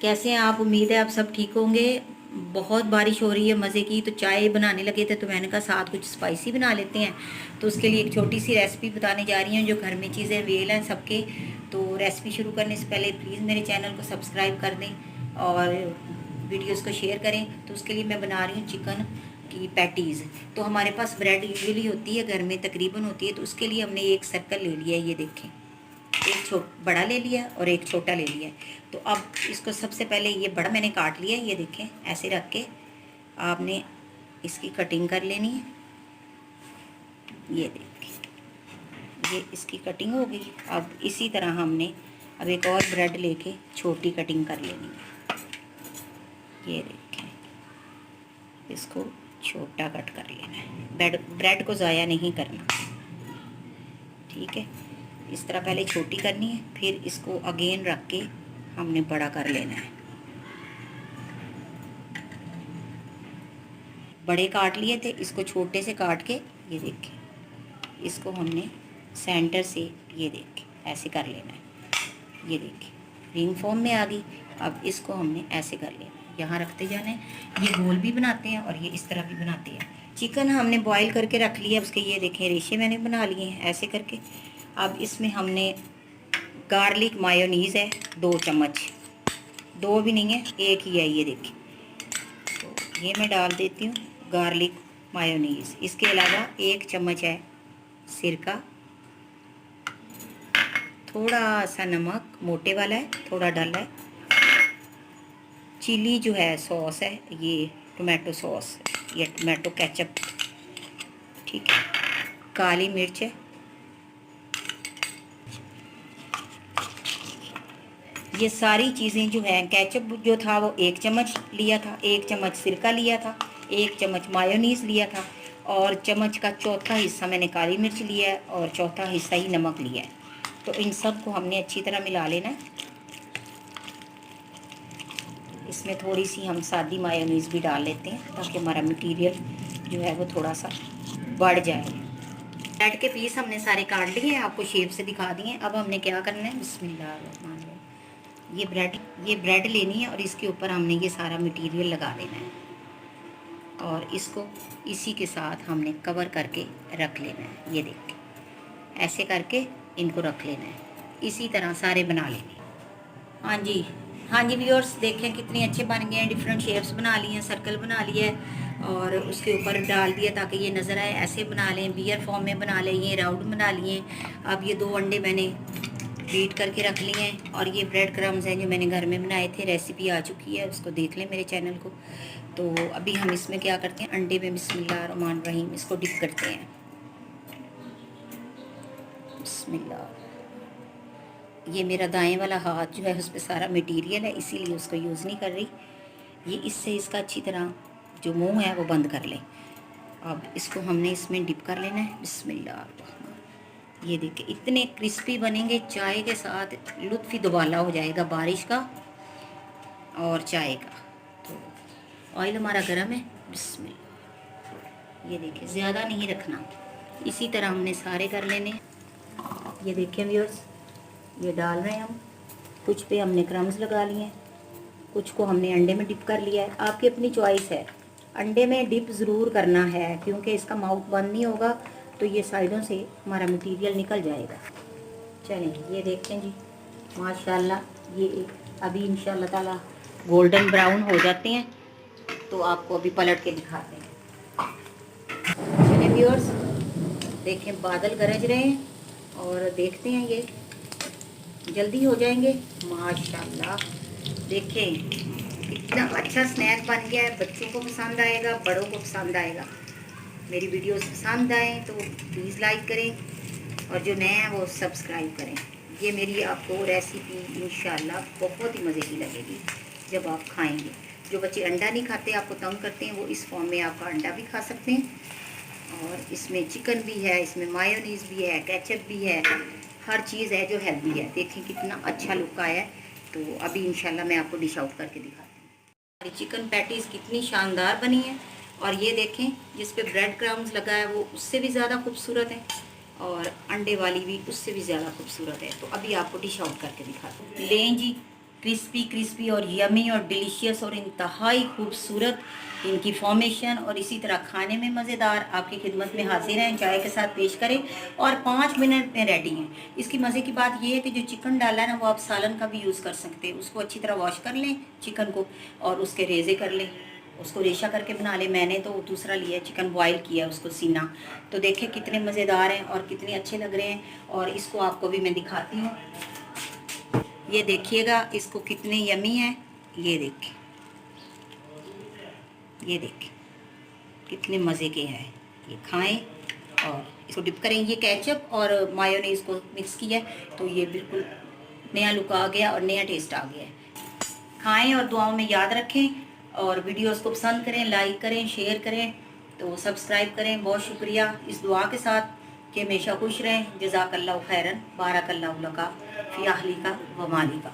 कैसे हैं आप? उम्मीद है आप सब ठीक होंगे। बहुत बारिश हो रही है मज़े की, तो चाय बनाने लगे थे तो मैंने कहा साथ कुछ स्पाइसी बना लेते हैं। तो उसके लिए एक छोटी सी रेसिपी बताने जा रही हूँ जो घर में चीज़ें अवेल हैं सबके। तो रेसिपी शुरू करने से पहले प्लीज़ मेरे चैनल को सब्सक्राइब कर दें और वीडियोज़ को शेयर करें। तो उसके लिए मैं बना रही हूँ चिकन की पैटीज़। तो हमारे पास ब्रेड यूजुअली होती है घर में, तकरीबन होती है, तो उसके लिए हमने एक सर्कल ले लिया है, ये देखें। एक बड़ा ले लिया और एक छोटा ले लिया। तो अब इसको सबसे पहले ये बड़ा मैंने काट लिया है, ये देखें। ऐसे रख के आपने इसकी कटिंग कर लेनी है। ये देखें, ये इसकी कटिंग हो गई। अब इसी तरह हमने अब एक और ब्रेड लेके छोटी कटिंग कर लेनी है। ये देखें, इसको छोटा कट कर लेना है। ब्रेड को ज़ाया नहीं करना, ठीक है। इस तरह पहले छोटी करनी है, फिर इसको अगेन रख के हमने बड़ा कर लेना है। बड़े काट लिए थे, इसको छोटे से काट के ये देखें, इसको हमने सेंटर से ये देखें ऐसे कर लेना है। ये देखें रिंग फॉर्म में आ गई। अब इसको हमने ऐसे कर लेना है, यहाँ रखते जाना है। ये गोल भी बनाते हैं और ये इस तरह भी बनाते हैं। चिकन हमने बॉईल करके रख लिया, उसके ये देखें रेशे मैंने बना लिए हैं ऐसे करके। अब इसमें हमने गार्लिक मायोनीज़ है 2 चम्मच, 2 भी नहीं है, 1 ही है, ये देखिए। तो ये मैं डाल देती हूँ गार्लिक मायोनीज़। इसके अलावा 1 चम्मच है सिरका, थोड़ा सा नमक मोटे वाला है, थोड़ा डाला है। चिली जो है सॉस है, ये टोमेटो सॉस, ये टोमेटो केचप, ठीक है। काली मिर्च है, ये सारी चीज़ें जो है। केचप जो था वो 1 चम्मच लिया था, 1 चम्मच सिरका लिया था, 1 चम्मच मायोनीज़ लिया था, और चम्मच का चौथा हिस्सा मैंने काली मिर्च लिया है और चौथा हिस्सा ही नमक लिया है। तो इन सब को हमने अच्छी तरह मिला लेना है। इसमें थोड़ी सी हम सादी मायोनीज़ भी डाल लेते हैं ताकि हमारा मटीरियल जो है वो थोड़ा सा बढ़ जाए। ब्रेड के पीस हमने सारे काट लिए हैं, आपको शेप से दिखा दिए। अब हमने क्या करना है, बिस्मिल्लाह, ये ब्रेड लेनी है और इसके ऊपर हमने ये सारा मटेरियल लगा देना है और इसको इसी के साथ हमने कवर करके रख लेना है। ये देखिए ऐसे करके इनको रख लेना है, इसी तरह सारे बना लेने। हाँ जी, हाँ जी व्यूअर्स, देखें कितने अच्छे बन गए हैं। डिफरेंट शेप्स बना लिए हैं, सर्कल बना लिया है और उसके ऊपर डाल दिया ताकि ये नज़र आए। ऐसे बना लें, बियर फॉर्म में बना लें, ये राउंड बना लिए। अब ये 2 अंडे मैंने बीट करके रख लिए हैं और ये ब्रेड क्रम्स हैं जो मैंने घर में बनाए थे। रेसिपी आ चुकी है, उसको देख लें मेरे चैनल को। तो अभी हम इसमें क्या करते हैं, अंडे में बिस्मिल्लाहिर्रहमानिर्रहीम इसको डिप करते हैं। बिस्मिल्लाह। ये मेरा दाएं वाला हाथ जो है उस पर सारा मटेरियल है, इसीलिए उसको यूज़ नहीं कर रही। ये इससे इसका अच्छी तरह जो मुंह है वो बंद कर लें। अब इसको हमने इसमें डिप कर लेना है। बिस्मिल्लाह। ये देखिए इतने क्रिस्पी बनेंगे, चाय के साथ लुत्फ़ ही दुबाला हो जाएगा, बारिश का और चाय का। तो ऑयल हमारा गर्म है। बिस्मिल्लाह। ये देखिए ज़्यादा नहीं रखना, इसी तरह हमने सारे कर लेने। ये देखें व्यूअर्स, ये डाल रहे हैं हम। कुछ पे हमने क्रम्स लगा लिए हैं, कुछ को हमने अंडे में डिप कर लिया है। आपकी अपनी चॉइस है, अंडे में डिप ज़रूर करना है क्योंकि इसका माउथ बंद नहीं होगा तो ये साइडों से हमारा मटेरियल निकल जाएगा। चलें ये देखें जी, माशाल्लाह ये अभी इंशाल्लाह ताला गोल्डन ब्राउन हो जाते हैं तो आपको अभी पलट के दिखाते हैं। चलिए व्यूअर्स, देखें बादल गरज रहे हैं और देखते हैं ये जल्दी हो जाएंगे। माशाल्लाह देखें कितना अच्छा स्नैक बन गया है। बच्चों को पसंद आएगा, बड़ों को पसंद आएगा। मेरी वीडियोस पसंद आए तो प्लीज़ लाइक करें और जो नए हैं वो सब्सक्राइब करें। ये मेरी आपको रेसिपी इंशाल्लाह बहुत ही मज़े की लगेगी जब आप खाएंगे। जो बच्चे अंडा नहीं खाते, आपको तंग करते हैं, वो इस फॉर्म में आपका अंडा भी खा सकते हैं। और इसमें चिकन भी है, इसमें मायोनीज़ भी है, केचप भी है, हर चीज़ है जो हेल्दी है। देखें कितना अच्छा लुक आया है। तो अभी इंशाल्लाह मैं आपको डिश आउट करके दिखाती हूँ। चिकन पैटीज़ कितनी शानदार बनी है और ये देखें जिस पे ब्रेड क्रम्स लगा है वो उससे भी ज़्यादा खूबसूरत है और अंडे वाली भी उससे भी ज़्यादा खूबसूरत है। तो अभी आपको डिश आउट करके दिखाती हूँ। लें जी, क्रिस्पी क्रिस्पी और यमी और डिलीशियस और इंतहाई खूबसूरत इनकी फॉर्मेशन, और इसी तरह खाने में मज़ेदार आपकी खिदमत में हाजिर हैं। चाय के साथ पेश करें और 5 मिनट में रेडी हैं। इसकी मज़े की बात यह है कि जो चिकन डाला है ना, वो आप सालन का भी यूज़ कर सकते हैं। उसको अच्छी तरह वॉश कर लें चिकन को, और उसके रेज़े कर लें, उसको रेशा करके बना ले। मैंने तो दूसरा लिया है, चिकन बॉयल किया उसको सीना। तो देखें कितने मज़ेदार हैं और कितने अच्छे लग रहे हैं। और इसको आपको भी मैं दिखाती हूँ, ये देखिएगा इसको कितने यमी है। ये देखें, ये देखें कितने मज़े के हैं। ये खाएं और इसको डिप करें। ये केचप और मायोनीज़ को मिक्स किया है तो ये बिल्कुल नया लुक आ गया और नया टेस्ट आ गया है। खाएं और दुआओं में याद रखें, और वीडियोस को पसंद करें, लाइक करें, शेयर करें, तो सब्सक्राइब करें। बहुत शुक्रिया इस दुआ के साथ कि हमेशा खुश रहें। जज़ाकल्लाहु खैरन, बारकल्लाहु लका फ़ी अहलिका व मालिका।